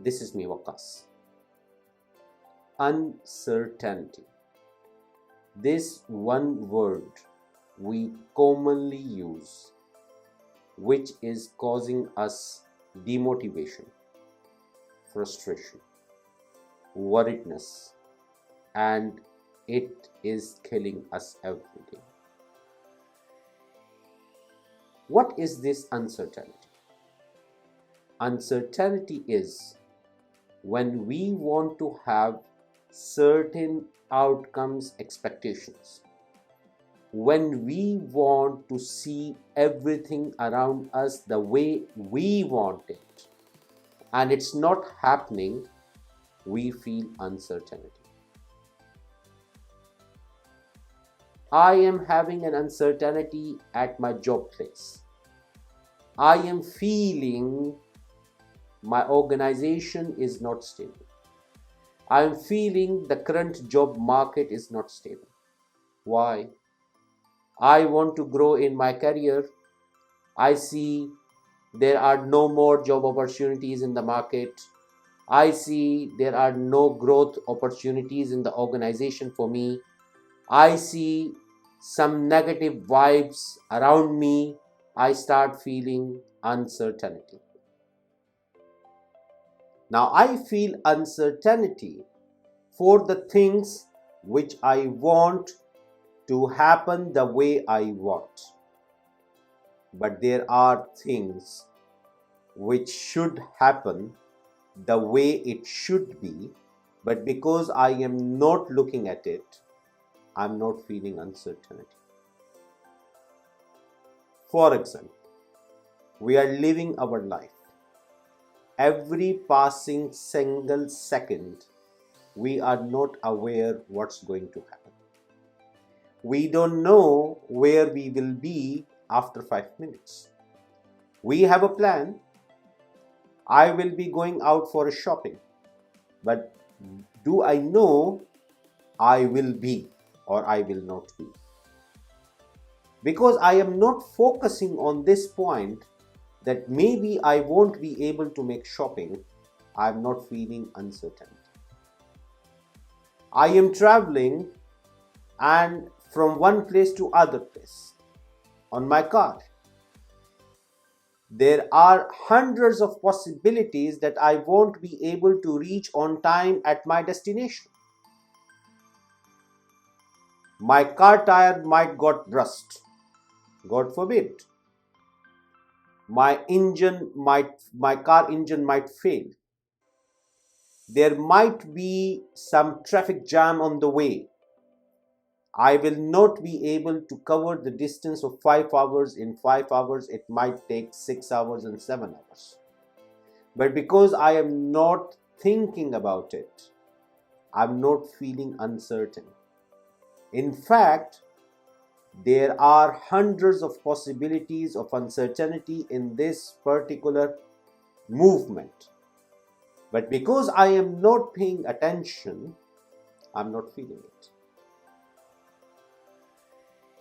This is me, Waqas. Uncertainty. This one word we commonly use, which is causing us demotivation, frustration, worriedness, and it is killing us every day. What is this uncertainty? Uncertainty is when we want to have certain outcomes, expectations, when we want to see everything around us the way we want it, and it's not happening, we feel uncertainty. I am having an uncertainty at my job place. I am feeling my organization is not stable. I am feeling the current job market is not stable. Why? I want to grow in my career. I see there are no more job opportunities in the market. I see there are no growth opportunities in the organization for me. I see some negative vibes around me. I start feeling uncertainty. Now I feel uncertainty for the things which I want to happen the way I want. But there are things which should happen the way it should be, but because I am not looking at it, I'm not feeling uncertainty. For example, we are living our life. Every passing single second, we are not aware what's going to happen. We don't know where we will be after 5 minutes. We have a plan. I will be going out for a shopping. But do I know I will be or I will not be? Because I am not focusing on this point that maybe I won't be able to make shopping, I am not feeling uncertain. I am traveling and from one place to other place on my car. There are hundreds of possibilities that I won't be able to reach on time at my destination. My car tire might got rust, God forbid. My car engine might fail. There might be some traffic jam on the way. I will not be able to cover the distance of 5 hours in 5 hours. It might take 6 hours and 7 hours. But because I am not thinking about it, I'm not feeling uncertain. In fact, there are hundreds of possibilities of uncertainty in this particular movement. But because I am not paying attention, I'm not feeling it.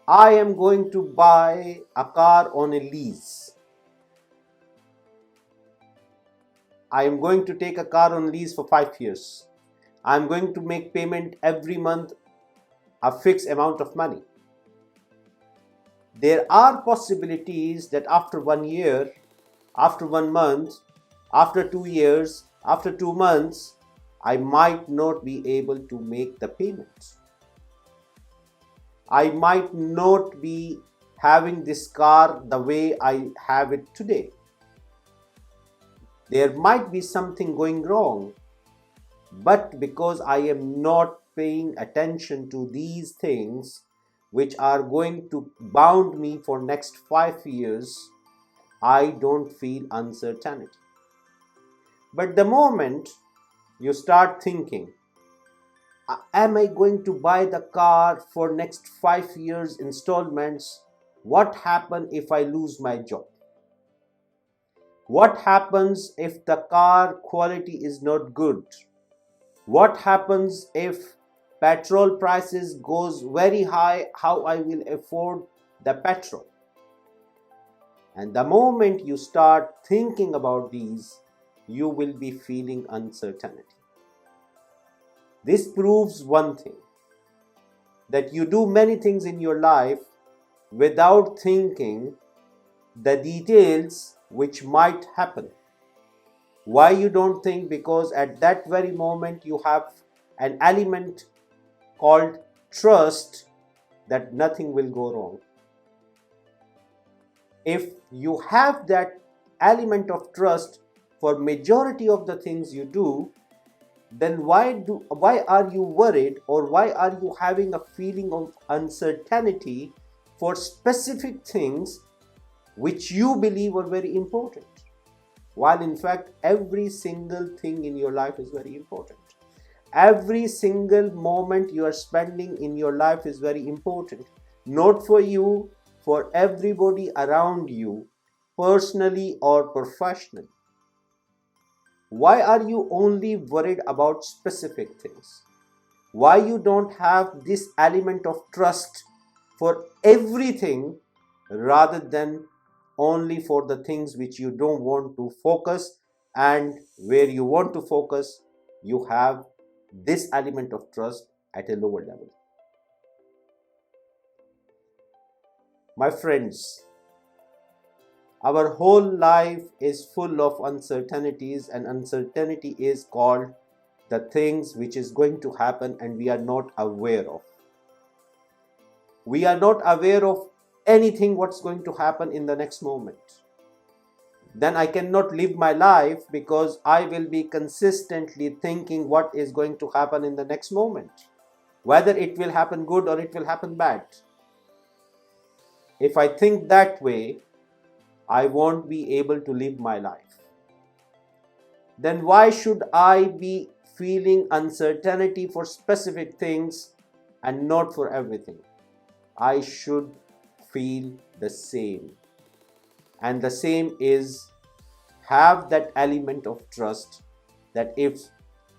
I am going to buy a car on a lease. I am going to take a car on lease for 5 years. I am going to make payment every month, a fixed amount of money. There are possibilities that after 1 year, after 1 month, after 2 years, after 2 months, I might not be able to make the payments. I might not be having this car the way I have it today. There might be something going wrong, but because I am not paying attention to these things which are going to bound me for next 5 years, I don't feel uncertainty. But the moment you start thinking, am I going to buy the car for next 5 years installments? What happens if I lose my job? What happens if the car quality is not good? What happens if petrol prices goes very high? How I will afford the petrol? And the moment you start thinking about these, you will be feeling uncertainty. This proves one thing, that you do many things in your life without thinking the details which might happen. Why you don't think? Because at that very moment you have an element called trust that nothing will go wrong. If you have that element of trust for majority of the things you do, then why are you worried, or why are you having a feeling of uncertainty for specific things which you believe are very important, while in fact every single thing in your life is very important. Every single moment you are spending in your life is very important, not for you, for everybody around you, personally or professionally. Why are you only worried about specific things? Why you don't have this element of trust for everything, rather than only for the things which you don't want to focus, and where you want to focus, you have this element of trust at a lower level. My friends, our whole life is full of uncertainties, and uncertainty is called the things which is going to happen and we are not aware of. We are not aware of anything what's going to happen in the next moment. Then I cannot live my life, because I will be consistently thinking what is going to happen in the next moment, whether it will happen good or it will happen bad. If I think that way, I won't be able to live my life. Then why should I be feeling uncertainty for specific things and not for everything? I should feel the same. And the same is, have that element of trust, that if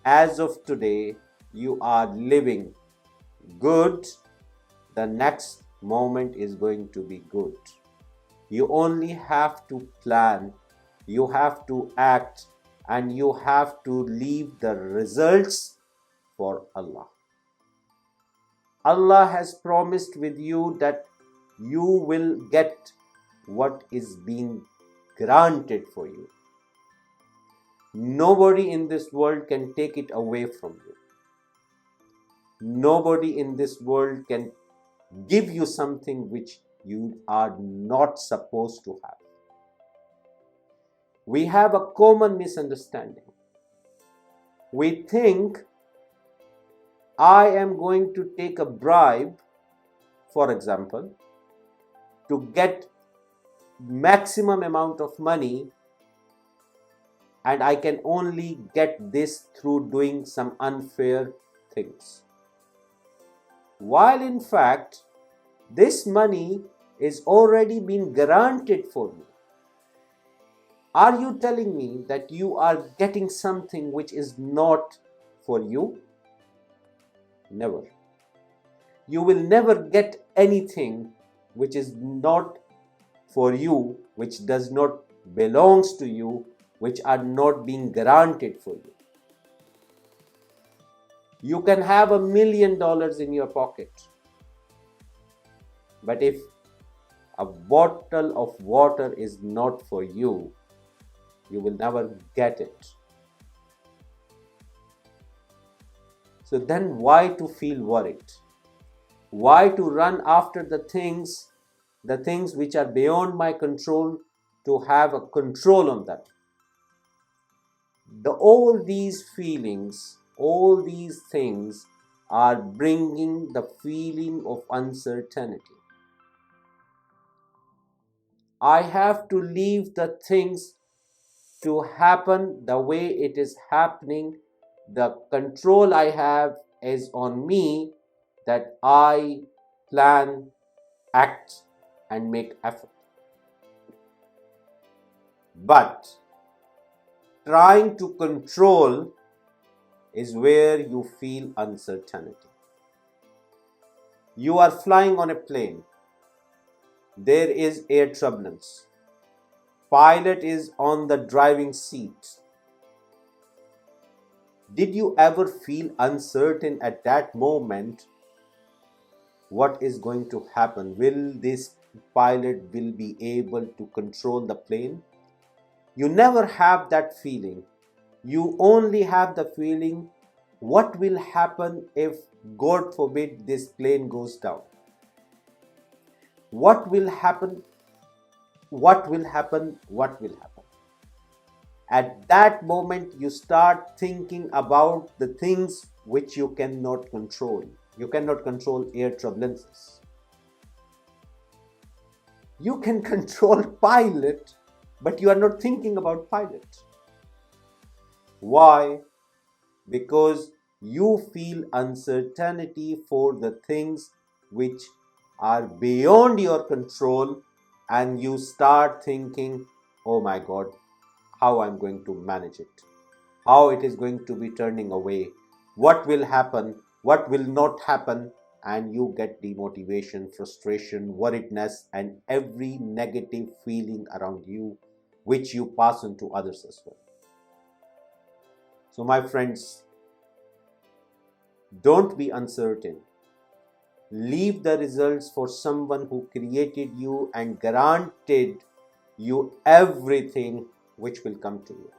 as of today you are living good, the next moment is going to be good. You only have to plan, you have to act, and you have to leave the results for Allah. Allah has promised with you that you will get what is being granted for you. Nobody in this world can take it away from you. Nobody in this world can give you something which you are not supposed to have. We have a common misunderstanding. We think, I am going to take a bribe, for example, to get maximum amount of money, and I can only get this through doing some unfair things. While in fact, this money is already been granted for you. Are you telling me that you are getting something which is not for you? Never. You will never get anything which is not for you, which does not belongs to you, which are not being granted for you. You can have $1 million in your pocket, but if a bottle of water is not for you, you will never get it. So then why to feel worried? Why to run after the things which are beyond my control, to have a control on that? All these feelings, all these things are bringing the feeling of uncertainty. I have to leave the things to happen the way it is happening. The control I have is on me, that I plan, act, and make effort. But trying to control is where you feel uncertainty. You are flying on a plane. There is air turbulence. Pilot is on the driving seat. Did you ever feel uncertain at that moment? What is going to happen? Will this pilot will be able to control the plane? You never have that feeling. You only have the feeling, what will happen if, God forbid, this plane goes down? What will happen? What will happen? What will happen? At that moment, you start thinking about the things which you cannot control. You cannot control air turbulences. You can control pilot, but you are not thinking about pilot. Why? Because you feel uncertainty for the things which are beyond your control, and you start thinking, oh my God, how I'm going to manage it, how it is going to be turning away, what will happen, what will not happen, and you get demotivation, frustration, worriedness, and every negative feeling around you, which you pass on to others as well. So, my friends, don't be uncertain. Leave the results for someone who created you and granted you everything which will come to you.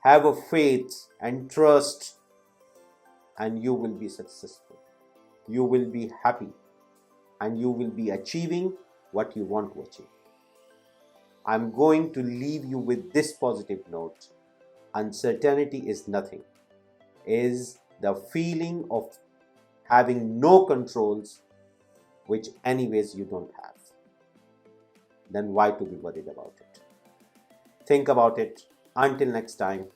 Have a faith and trust, and you will be successful. You will be happy, and you will be achieving what you want to achieve. I'm going to leave you with this positive note. Uncertainty is nothing, is the feeling of having no controls, which anyways you don't have. Then why to be worried about it? Think about it. Until next time,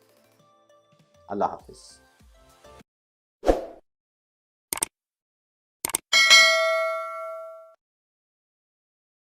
Allah Hafiz.